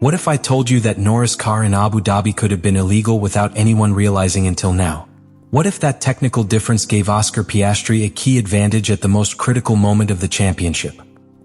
What if I told you that Norris' car in Abu Dhabi could have been illegal without anyone realizing until now? What if that technical difference gave Oscar Piastri a key advantage at the most critical moment of the championship?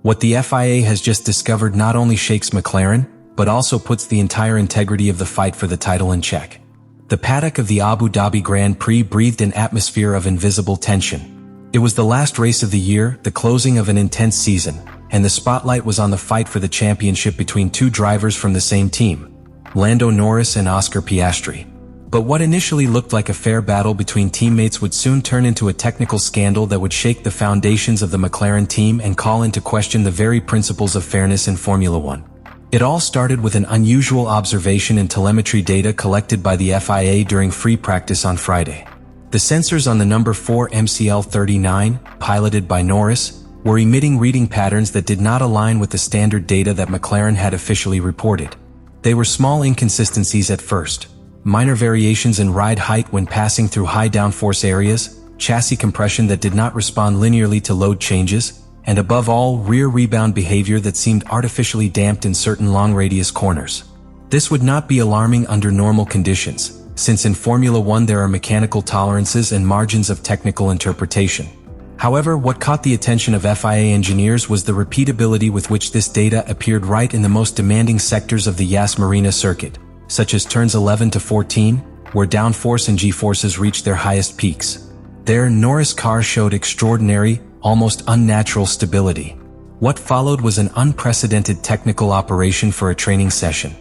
What the FIA has just discovered not only shakes McLaren, but also puts the entire integrity of the fight for the title in check. The paddock of the Abu Dhabi Grand Prix breathed an atmosphere of invisible tension. It was the last race of the year, the closing of an intense season, and the spotlight was on the fight for the championship between two drivers from the same team, Lando Norris and Oscar Piastri. But what initially looked like a fair battle between teammates would soon turn into a technical scandal that would shake the foundations of the McLaren team and call into question the very principles of fairness in Formula One. It all started with an unusual observation in telemetry data collected by the FIA during free practice on Friday. The sensors on the number 4 MCL39, piloted by Norris, were emitting reading patterns that did not align with the standard data that McLaren had officially reported. They were small inconsistencies at first. Minor variations in ride height when passing through high downforce areas, chassis compression that did not respond linearly to load changes, and above all, rear rebound behavior that seemed artificially damped in certain long-radius corners. This would not be alarming under normal conditions, since in Formula One there are mechanical tolerances and margins of technical interpretation. However, what caught the attention of FIA engineers was the repeatability with which this data appeared right in the most demanding sectors of the Yas Marina circuit, such as turns 11 to 14, where downforce and g-forces reached their highest peaks. There, Norris' car showed extraordinary, almost unnatural stability. What followed was an unprecedented technical operation for a training session.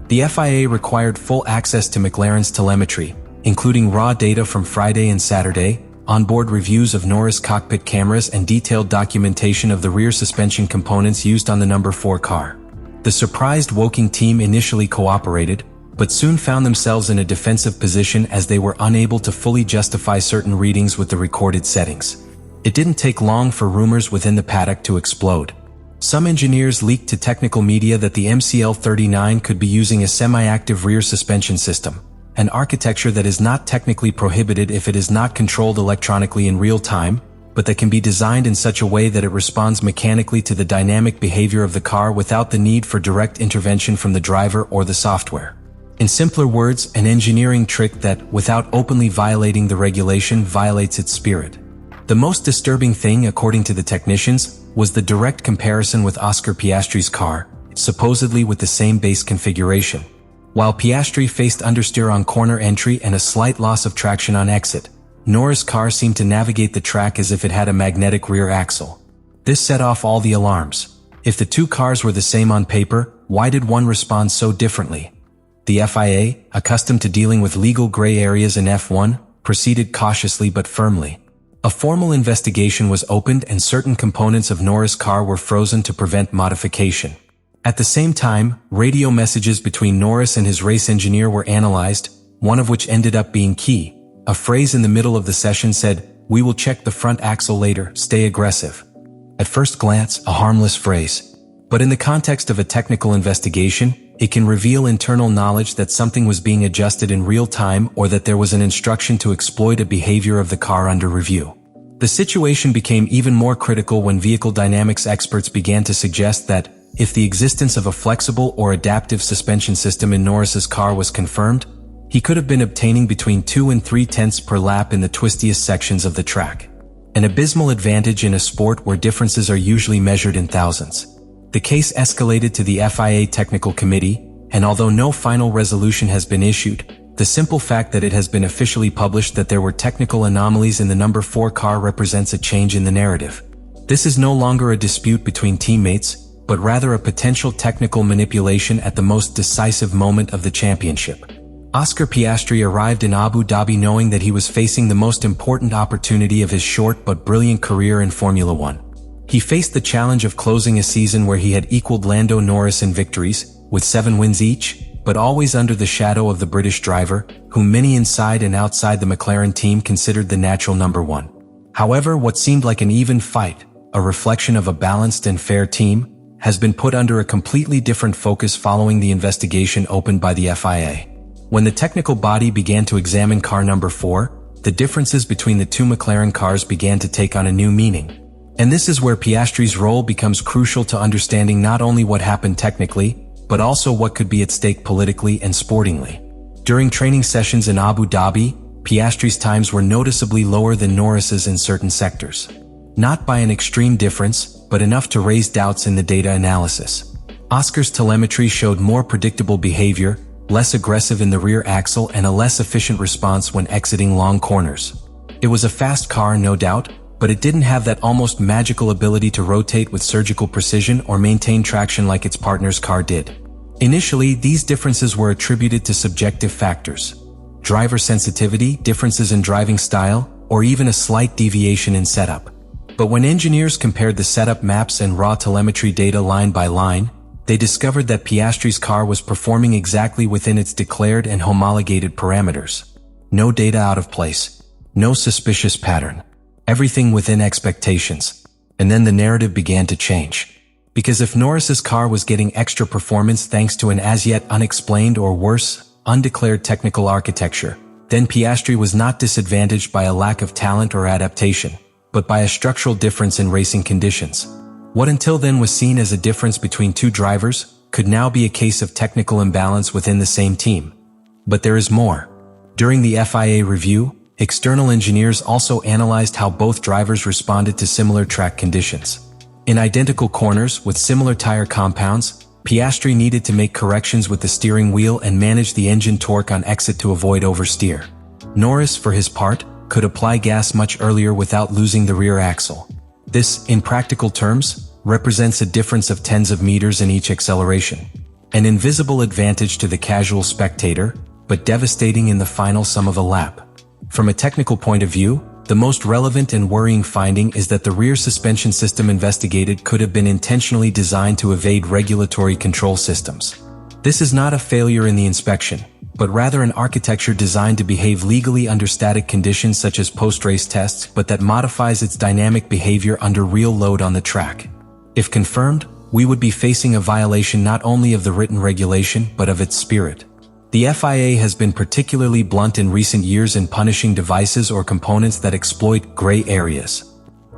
The FIA required full access to McLaren's telemetry, including raw data from Friday and Saturday, onboard reviews of Norris' cockpit cameras and detailed documentation of the rear suspension components used on the number 4 car. The surprised Woking team initially cooperated, but soon found themselves in a defensive position as they were unable to fully justify certain readings with the recorded settings. It didn't take long for rumors within the paddock to explode. Some engineers leaked to technical media that the MCL39 could be using a semi-active rear suspension system, an architecture that is not technically prohibited if it is not controlled electronically in real time, but that can be designed in such a way that it responds mechanically to the dynamic behavior of the car without the need for direct intervention from the driver or the software. In simpler words, an engineering trick that, without openly violating the regulation, violates its spirit. The most disturbing thing, according to the technicians, was the direct comparison with Oscar Piastri's car, supposedly with the same base configuration. While Piastri faced understeer on corner entry and a slight loss of traction on exit, Norris' car seemed to navigate the track as if it had a magnetic rear axle. This set off all the alarms. If the two cars were the same on paper, why did one respond so differently? The FIA, accustomed to dealing with legal gray areas in F1, proceeded cautiously but firmly. A formal investigation was opened and certain components of Norris' car were frozen to prevent modification. At the same time, radio messages between Norris and his race engineer were analyzed, one of which ended up being key. A phrase in the middle of the session said, "We will check the front axle later, stay aggressive." At first glance, a harmless phrase. But in the context of a technical investigation, it can reveal internal knowledge that something was being adjusted in real time or that there was an instruction to exploit a behavior of the car under review. The situation became even more critical when vehicle dynamics experts began to suggest that, if the existence of a flexible or adaptive suspension system in Norris's car was confirmed, he could have been obtaining between 2 and 3 tenths per lap in the twistiest sections of the track. An abysmal advantage in a sport where differences are usually measured in thousands. The case escalated to the FIA Technical Committee, and although no final resolution has been issued, the simple fact that it has been officially published that there were technical anomalies in the number 4 car represents a change in the narrative. This is no longer a dispute between teammates, but rather a potential technical manipulation at the most decisive moment of the championship. Oscar Piastri arrived in Abu Dhabi knowing that he was facing the most important opportunity of his short but brilliant career in Formula One. He faced the challenge of closing a season where he had equaled Lando Norris in victories, with 7 wins each, but always under the shadow of the British driver, whom many inside and outside the McLaren team considered the natural number 1. However, what seemed like an even fight, a reflection of a balanced and fair team, has been put under a completely different focus following the investigation opened by the FIA. When the technical body began to examine car number 4, the differences between the two McLaren cars began to take on a new meaning. And this is where Piastri's role becomes crucial to understanding not only what happened technically, but also what could be at stake politically and sportingly. During training sessions in Abu Dhabi, Piastri's times were noticeably lower than Norris's in certain sectors. Not by an extreme difference, but enough to raise doubts in the data analysis. Oscar's telemetry showed more predictable behavior, less aggressive in the rear axle, and a less efficient response when exiting long corners. It was a fast car, no doubt, but it didn't have that almost magical ability to rotate with surgical precision or maintain traction like its partner's car did. Initially, these differences were attributed to subjective factors: driver sensitivity, differences in driving style, or even a slight deviation in setup. But when engineers compared the setup maps and raw telemetry data line by line, they discovered that Piastri's car was performing exactly within its declared and homologated parameters. No data out of place, no suspicious pattern, everything within expectations. And then the narrative began to change. Because if Norris's car was getting extra performance thanks to an as-yet unexplained or worse, undeclared technical architecture, then Piastri was not disadvantaged by a lack of talent or adaptation, but by a structural difference in racing conditions. What until then was seen as a difference between two drivers could now be a case of technical imbalance within the same team. But there is more. During the FIA review, external engineers also analyzed how both drivers responded to similar track conditions. In identical corners with similar tire compounds, Piastri needed to make corrections with the steering wheel and manage the engine torque on exit to avoid oversteer. Norris, for his part, could apply gas much earlier without losing the rear axle. This, in practical terms, represents a difference of tens of meters in each acceleration. An invisible advantage to the casual spectator, but devastating in the final sum of a lap. From a technical point of view, the most relevant and worrying finding is that the rear suspension system investigated could have been intentionally designed to evade regulatory control systems. This is not a failure in the inspection, but rather an architecture designed to behave legally under static conditions such as post-race tests, but that modifies its dynamic behavior under real load on the track. If confirmed, we would be facing a violation not only of the written regulation, but of its spirit. The FIA has been particularly blunt in recent years in punishing devices or components that exploit gray areas.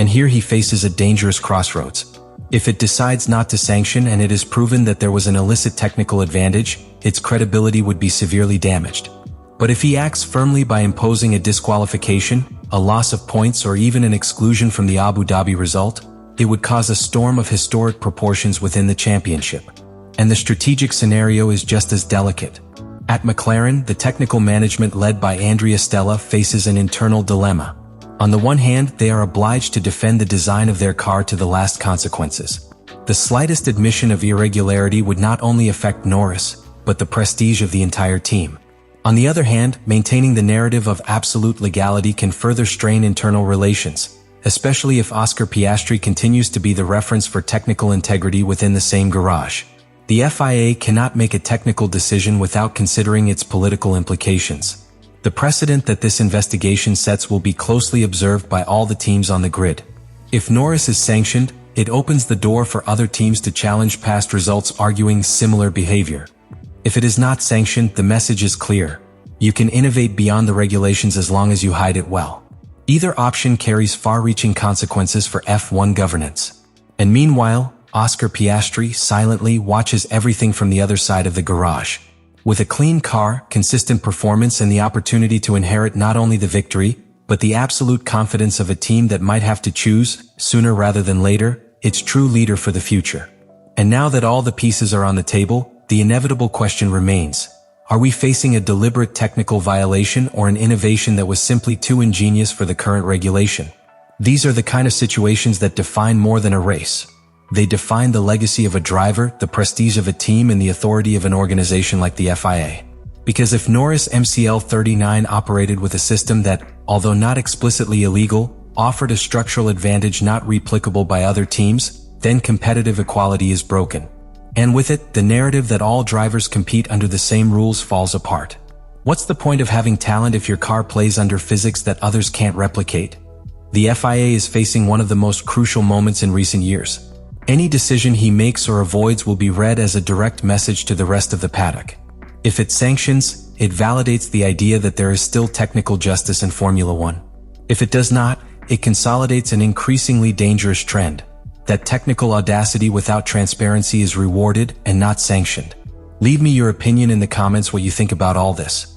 And here he faces a dangerous crossroads. If it decides not to sanction and it is proven that there was an illicit technical advantage, its credibility would be severely damaged. But if he acts firmly by imposing a disqualification, a loss of points, or even an exclusion from the Abu Dhabi result, it would cause a storm of historic proportions within the championship. And the strategic scenario is just as delicate. At McLaren, the technical management led by Andrea Stella faces an internal dilemma. On the one hand, they are obliged to defend the design of their car to the last consequences. The slightest admission of irregularity would not only affect Norris, but the prestige of the entire team. On the other hand, maintaining the narrative of absolute legality can further strain internal relations, especially if Oscar Piastri continues to be the reference for technical integrity within the same garage. The FIA cannot make a technical decision without considering its political implications. The precedent that this investigation sets will be closely observed by all the teams on the grid. If Norris is sanctioned, it opens the door for other teams to challenge past results arguing similar behavior. If it is not sanctioned, the message is clear. You can innovate beyond the regulations as long as you hide it well. Either option carries far-reaching consequences for F1 governance. And meanwhile, Oscar Piastri silently watches everything from the other side of the garage. With a clean car, consistent performance, and the opportunity to inherit not only the victory, but the absolute confidence of a team that might have to choose, sooner rather than later, its true leader for the future. And now that all the pieces are on the table, the inevitable question remains. Are we facing a deliberate technical violation or an innovation that was simply too ingenious for the current regulation? These are the kind of situations that define more than a race. They define the legacy of a driver, the prestige of a team, and the authority of an organization like the FIA. Because if Norris MCL 39 operated with a system that, although not explicitly illegal, offered a structural advantage not replicable by other teams, then competitive equality is broken. And with it, the narrative that all drivers compete under the same rules falls apart. What's the point of having talent if your car plays under physics that others can't replicate? The FIA is facing one of the most crucial moments in recent years. Any decision he makes or avoids will be read as a direct message to the rest of the paddock. If it sanctions, it validates the idea that there is still technical justice in Formula One. If it does not, it consolidates an increasingly dangerous trend, that technical audacity without transparency is rewarded and not sanctioned. Leave me your opinion in the comments what you think about all this.